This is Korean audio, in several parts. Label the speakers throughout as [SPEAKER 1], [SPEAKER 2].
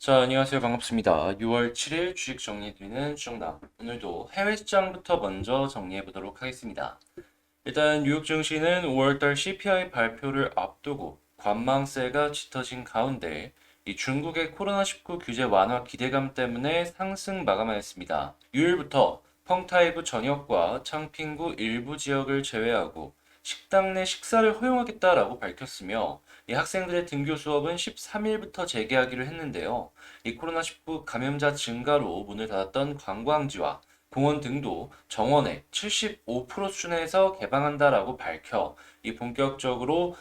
[SPEAKER 1] 자, 안녕하세요. 반갑습니다. 6월 7일 주식 정리해드리는 주정남. 오늘도 해외 시장부터 먼저 정리해 보도록 하겠습니다. 일단 뉴욕 증시는 5월달 CPI 발표를 앞두고 관망세가 짙어진 가운데 이 중국의 코로나19 규제 완화 기대감 때문에 상승 마감하였습니다. 6일부터 펑타이브 전역과 창핑구 일부 지역을 제외하고 식당 내 식사를 허용하겠다라고 밝혔으며 이 학생들의 등교 수업은 13일부터 재개하기로 했는데요. 이 코로나19 감염자 증가로 문을 닫았던 관광지와 공원 등도 정원의 75% 수준에서 개방한다라고 밝혀 이 본격적으로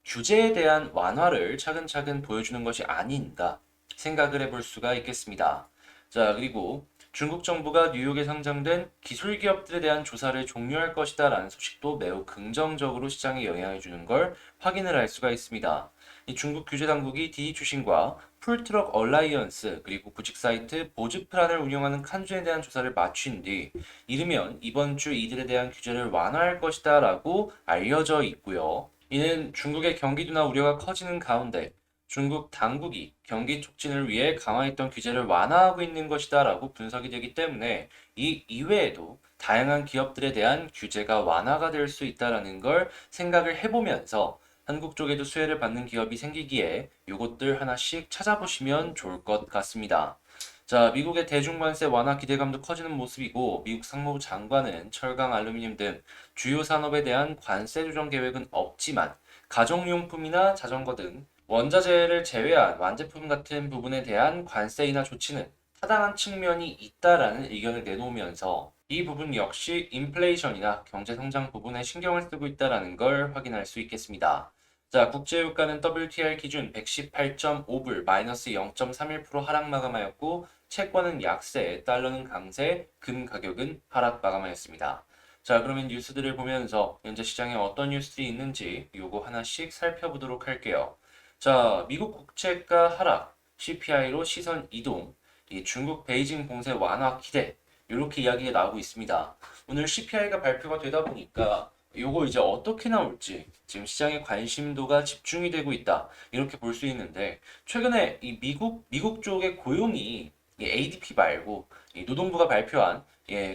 [SPEAKER 1] 규제에 대한 완화를 차근차근 보여주는 것이 아닌가 생각을 해볼 수가 있겠습니다. 자, 그리고 중국 정부가 뉴욕에 상장된 기술 기업들에 대한 조사를 종료할 것이다라는 소식도 매우 긍정적으로 시장에 영향을 주는 걸 확인을 할 수가 있습니다. 이 중국 규제 당국이 디디추신과 풀트럭 얼라이언스 그리고 구직 사이트 보즈플란을 운영하는 칸준에 대한 조사를 마친 뒤 이르면 이번 주 이들에 대한 규제를 완화할 것이다라고 알려져 있고요. 이는 중국의 경기 둔화 우려가 커지는 가운데 중국 당국이 경기 촉진을 위해 강화했던 규제를 완화하고 있는 것이다라고 분석이 되기 때문에 이 이외에도 다양한 기업들에 대한 규제가 완화가 될 수 있다라는 걸 생각을 해보면서 한국 쪽에도 수혜를 받는 기업이 생기기에 요것들 하나씩 찾아보시면 좋을 것 같습니다. 자, 미국의 대중관세 완화 기대감도 커지는 모습이고 미국 상무부 장관은 철강, 알루미늄 등 주요 산업에 대한 관세 조정 계획은 없지만 가정용품이나 자전거 등 원자재를 제외한 완제품 같은 부분에 대한 관세 인하 조치는 타당한 측면이 있다라는 의견을 내놓으면서 이 부분 역시 인플레이션이나 경제 성장 부분에 신경을 쓰고 있다라는 걸 확인할 수 있겠습니다. 자, 국제유가는 WTI 기준 118.5불 마이너스 0.31% 하락 마감하였고 채권은 약세, 달러는 강세, 금 가격은 하락 마감하였습니다. 자, 그러면 뉴스들을 보면서 현재 시장에 어떤 뉴스들이 있는지 요거 하나씩 살펴보도록 할게요. 자, 미국 국채가 하락, CPI로 시선 이동, 이 중국 베이징 봉쇄 완화 기대, 이렇게 이야기가 나오고 있습니다. 오늘 CPI가 발표가 되다 보니까 요거 이제 어떻게 나올지 지금 시장의 관심도가 집중이 되고 있다. 이렇게 볼 수 있는데 최근에 이 미국 쪽의 고용이 이 ADP 말고 이 노동부가 발표한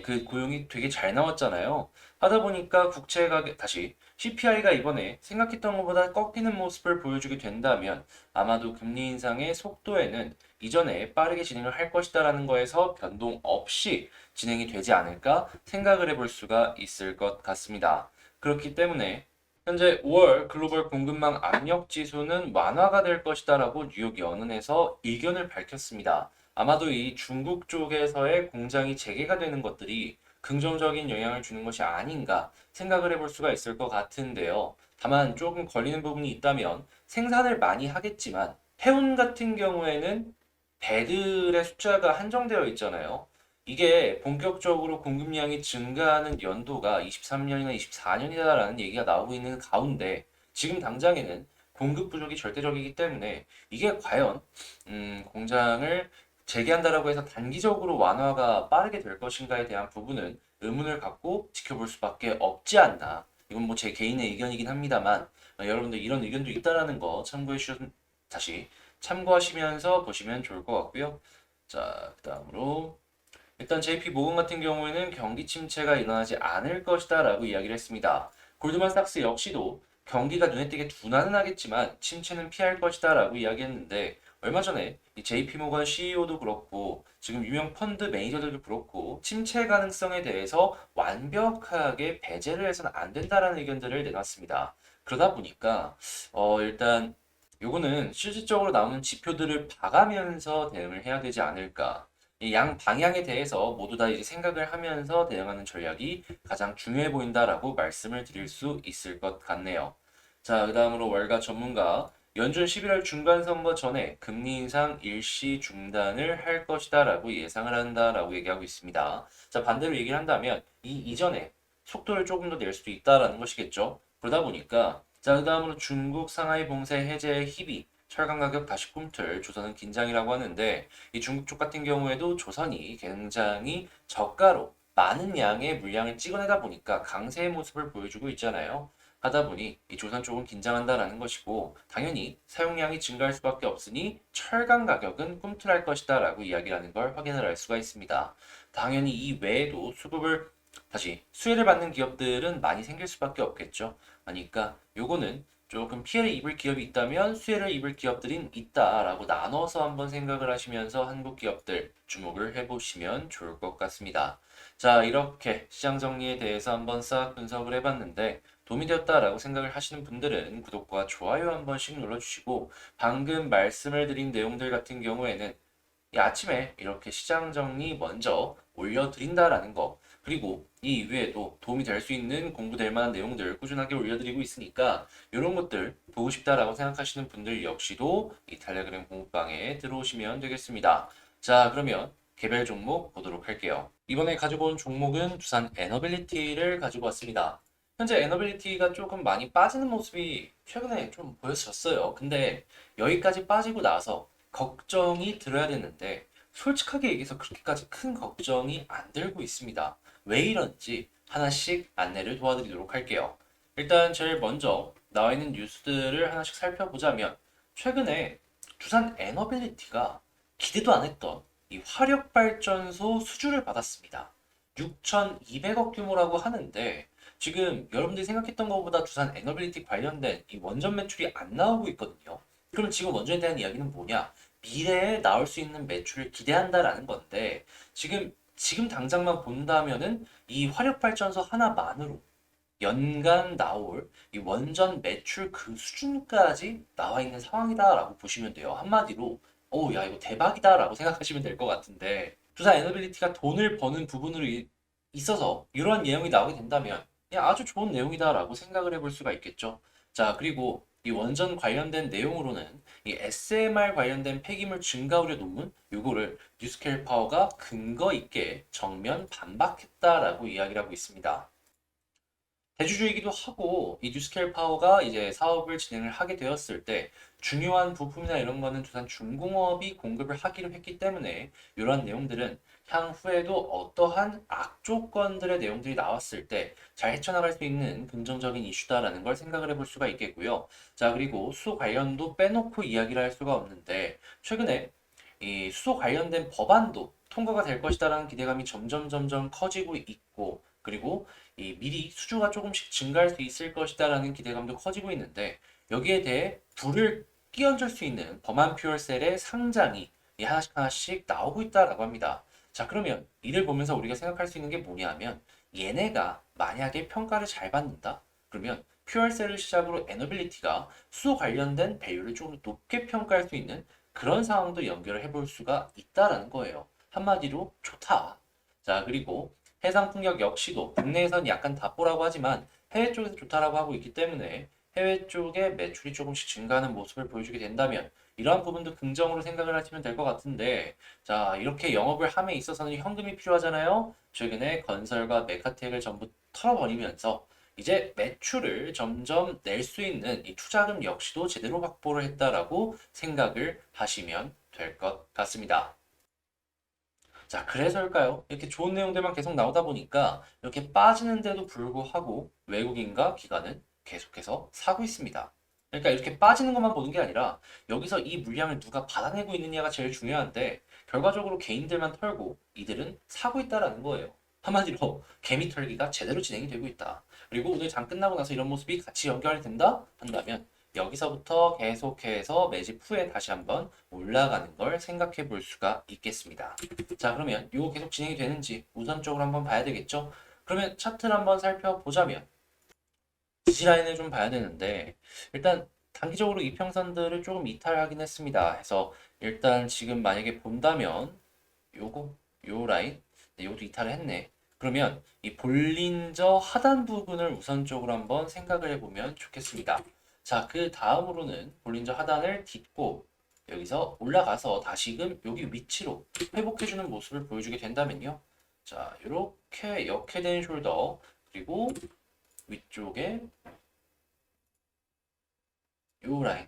[SPEAKER 1] 그 고용이 되게 잘 나왔잖아요. 하다 보니까 국채 가격 다시 CPI가 이번에 생각했던 것보다 꺾이는 모습을 보여주게 된다면 아마도 금리 인상의 속도에는 이전에 빠르게 진행을 할 것이다라는 거에서 변동 없이 진행이 되지 않을까 생각을 해볼 수가 있을 것 같습니다. 그렇기 때문에 현재 5월 글로벌 공급망 압력 지수는 완화가 될 것이다라고 뉴욕 연은에서 의견을 밝혔습니다. 아마도 이 중국 쪽에서의 공장이 재개가 되는 것들이 긍정적인 영향을 주는 것이 아닌가 생각을 해볼 수가 있을 것 같은데요. 다만 조금 걸리는 부분이 있다면 생산을 많이 하겠지만 해운 같은 경우에는 배들의 숫자가 한정되어 있잖아요. 이게 본격적으로 공급량이 증가하는 연도가 23년이나 24년이다라는 얘기가 나오고 있는 가운데 지금 당장에는 공급 부족이 절대적이기 때문에 이게 과연 공장을 재개한다라고 해서 단기적으로 완화가 빠르게 될 것인가에 대한 부분은 의문을 갖고 지켜볼 수밖에 없지 않나. 이건 뭐 제 개인의 의견이긴 합니다만 여러분들 이런 의견도 있다라는 거 다시 참고하시면서 보시면 좋을 것 같고요. 자, 그다음으로 일단 JP 모건 같은 경우에는 경기 침체가 일어나지 않을 것이다라고 이야기를 했습니다. 골드만삭스 역시도 경기가 눈에 띄게 둔화는 하겠지만 침체는 피할 것이다라고 이야기했는데 얼마 전에 이 JP 모건 CEO도 그렇고 지금 유명 펀드 매니저들도 그렇고 침체 가능성에 대해서 완벽하게 배제를 해서는 안 된다라는 의견들을 내놨습니다. 그러다 보니까 일단 요거는 실질적으로 나오는 지표들을 봐가면서 대응을 해야 되지 않을까. 이 양 방향에 대해서 모두 다 이제 생각을 하면서 대응하는 전략이 가장 중요해 보인다라고 말씀을 드릴 수 있을 것 같네요. 자, 그다음으로 월가 전문가 연준 11월 중간 선거 전에 금리 인상 일시 중단을 할 것이다라고 예상을 한다라고 얘기하고 있습니다. 자, 반대로 얘기를 한다면 이 이전에 속도를 조금 더 낼 수도 있다라는 것이겠죠. 그러다 보니까 자, 그다음으로 중국 상하이 봉쇄 해제 희비 철강 가격 다시 꿈틀 조선은 긴장이라고 하는데 이 중국 쪽 같은 경우에도 조선이 굉장히 저가로 많은 양의 물량을 찍어내다 보니까 강세의 모습을 보여주고 있잖아요. 하다 보니 이 조선 쪽은 긴장한다라는 것이고 당연히 사용량이 증가할 수밖에 없으니 철강 가격은 꿈틀할 것이다 라고 이야기를 하는 걸 확인을 할 수가 있습니다. 당연히 이 외에도 수혜를 받는 기업들은 많이 생길 수밖에 없겠죠. 그러니까 요거는 조금 피해를 입을 기업이 있다면 수혜를 입을 기업들은 있다라고 나눠서 한번 생각을 하시면서 한국 기업들 주목을 해보시면 좋을 것 같습니다. 자, 이렇게 시장 정리에 대해서 한번 싹 분석을 해봤는데 도움이 되었다라고 생각을 하시는 분들은 구독과 좋아요 한 번씩 눌러주시고 방금 말씀을 드린 내용들 같은 경우에는 이 아침에 이렇게 시장 정리 먼저 올려드린다라는 거 그리고 이 이외에도 도움이 될 수 있는 공부될 만한 내용들 꾸준하게 올려드리고 있으니까 이런 것들 보고 싶다라고 생각하시는 분들 역시도 이 텔레그램 공부방에 들어오시면 되겠습니다. 자, 그러면 개별 종목 보도록 할게요. 이번에 가지고 온 종목은 두산 에너빌리티를 가지고 왔습니다. 현재 에너빌리티가 조금 많이 빠지는 모습이 최근에 좀 보여졌어요. 근데 여기까지 빠지고 나서 걱정이 들어야 되는데 솔직하게 얘기해서 그렇게까지 큰 걱정이 안 들고 있습니다. 왜 이런지 하나씩 안내를 도와드리도록 할게요. 일단 제일 먼저 나와 있는 뉴스들을 하나씩 살펴보자면 최근에 두산 에너빌리티가 기대도 안 했던 이 화력발전소 수주를 받았습니다. 6,200억 규모라고 하는데 지금 여러분들이 생각했던 것보다 두산 에너빌리티 관련된 이 원전 매출이 안 나오고 있거든요. 그럼 지금 원전에 대한 이야기는 뭐냐? 미래에 나올 수 있는 매출을 기대한다라는 건데 지금 당장만 본다면은 이 화력발전소 하나만으로 연간 나올 이 원전 매출 그 수준까지 나와 있는 상황이다라고 보시면 돼요. 한마디로 야 이거 대박이다라고 생각하시면 될 것 같은데 두산 에너빌리티가 돈을 버는 부분으로 있어서 이러한 내용이 나오게 된다면 그냥 아주 좋은 내용이다라고 생각을 해볼 수가 있겠죠. 자, 그리고 이 원전 관련된 내용으로는 이 SMR 관련된 폐기물 증가 우려 논문 요거를 뉴스케일 파워가 근거 있게 정면 반박했다라고 이야기를 하고 있습니다. 대주주이기도 하고 이 뉴스케일 파워가 이제 사업을 진행을 하게 되었을 때 중요한 부품이나 이런 거는 두산 중공업이 공급을 하기로 했기 때문에 이러한 내용들은 향후에도 어떠한 악조건들의 내용들이 나왔을 때 잘 헤쳐나갈 수 있는 긍정적인 이슈다라는 걸 생각을 해볼 수가 있겠고요. 자, 그리고 수소 관련도 빼놓고 이야기를 할 수가 없는데 최근에 이 수소 관련된 법안도 통과가 될 것이다라는 기대감이 점점 커지고 있고 그리고 이 미리 수주가 조금씩 증가할 수 있을 것이다라는 기대감도 커지고 있는데 여기에 대해 불을 끼얹을 수 있는 범한 퓨얼셀의 상장이 하나씩 나오고 있다라고 합니다. 자, 그러면 이를 보면서 우리가 생각할 수 있는 게 뭐냐면 얘네가 만약에 평가를 잘 받는다? 그러면 퓨얼셀을 시작으로 에너빌리티가 수소 관련된 밸류를 조금 더 높게 평가할 수 있는 그런 상황도 연결을 해볼 수가 있다라는 거예요. 한마디로 좋다. 자, 그리고 해상 풍력 역시도 국내에선 약간 답보라고 하지만 해외 쪽에서 좋다라고 하고 있기 때문에 해외 쪽에 매출이 조금씩 증가하는 모습을 보여주게 된다면 이러한 부분도 긍정으로 생각을 하시면 될 것 같은데 자, 이렇게 영업을 함에 있어서는 현금이 필요하잖아요. 최근에 건설과 메카텍을 전부 털어버리면서 이제 매출을 점점 낼 수 있는 이 투자금 역시도 제대로 확보를 했다라고 생각을 하시면 될 것 같습니다. 자, 그래서일까요? 이렇게 좋은 내용들만 계속 나오다 보니까 이렇게 빠지는데도 불구하고 외국인과 기관은 계속해서 사고 있습니다. 그러니까 이렇게 빠지는 것만 보는 게 아니라 여기서 이 물량을 누가 받아내고 있느냐가 제일 중요한데 결과적으로 개인들만 털고 이들은 사고 있다라는 거예요. 한마디로 개미 털기가 제대로 진행이 되고 있다. 그리고 오늘 장 끝나고 나서 이런 모습이 같이 연결이 된다 한다면 여기서부터 계속해서 매집 후에 다시 한번 올라가는 걸 생각해 볼 수가 있겠습니다. 자, 그러면 이거 계속 진행이 되는지 우선적으로 한번 봐야 되겠죠? 그러면 차트를 한번 살펴보자면 지지라인을 좀 봐야 되는데 일단 단기적으로 이평선들을 조금 이탈하긴 했습니다. 해서 일단 지금 만약에 본다면 요 라인 요것도 이탈을 했네. 그러면 이 볼린저 하단 부분을 우선적으로 한번 생각을 해보면 좋겠습니다. 자, 그 다음으로는 볼린저 하단을 딛고 여기서 올라가서 다시금 여기 위치로 회복해주는 모습을 보여주게 된다면요. 자, 이렇게 역회된 숄더 그리고 위쪽에 요 라인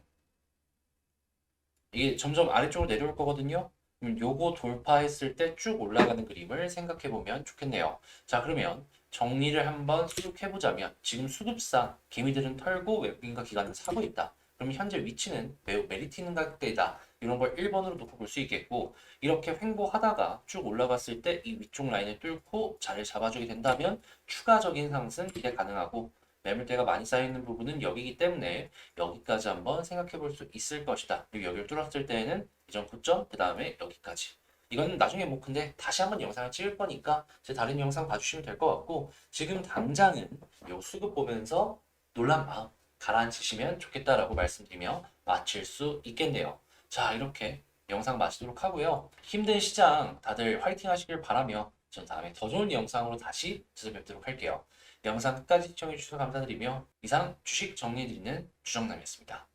[SPEAKER 1] 이게 점점 아래쪽으로 내려올 거거든요. 요거 돌파했을 때 쭉 올라가는 그림을 생각해 보면 좋겠네요. 자, 그러면 정리를 한번 수습해보자면 지금 수급상 개미들은 털고 외국인과 기관은 사고 있다. 그럼 현재 위치는 매우 메리트 있는 가격대이다. 이런 걸 1번으로 놓고 볼 수 있겠고 이렇게 횡보하다가 쭉 올라갔을 때 이 위쪽 라인을 뚫고 자리를 잡아주게 된다면 추가적인 상승 기대 가능하고 매물대가 많이 쌓여있는 부분은 여기이기 때문에 여기까지 한번 생각해 볼 수 있을 것이다. 그리고 여기를 뚫었을 때에는 이전 고점 그 다음에 여기까지 이건 나중에 뭐 근데 다시 한번 영상을 찍을 거니까 제 다른 영상 봐주시면 될 것 같고 지금 당장은 요 수급 보면서 놀란 마음 가라앉히시면 좋겠다라고 말씀드리며 마칠 수 있겠네요. 자, 이렇게 영상 마치도록 하고요. 힘든 시장 다들 화이팅 하시길 바라며 전 다음에 더 좋은 영상으로 다시 찾아뵙도록 할게요. 영상 끝까지 시청해주셔서 감사드리며 이상 주식 정리해드리는 주정남이었습니다.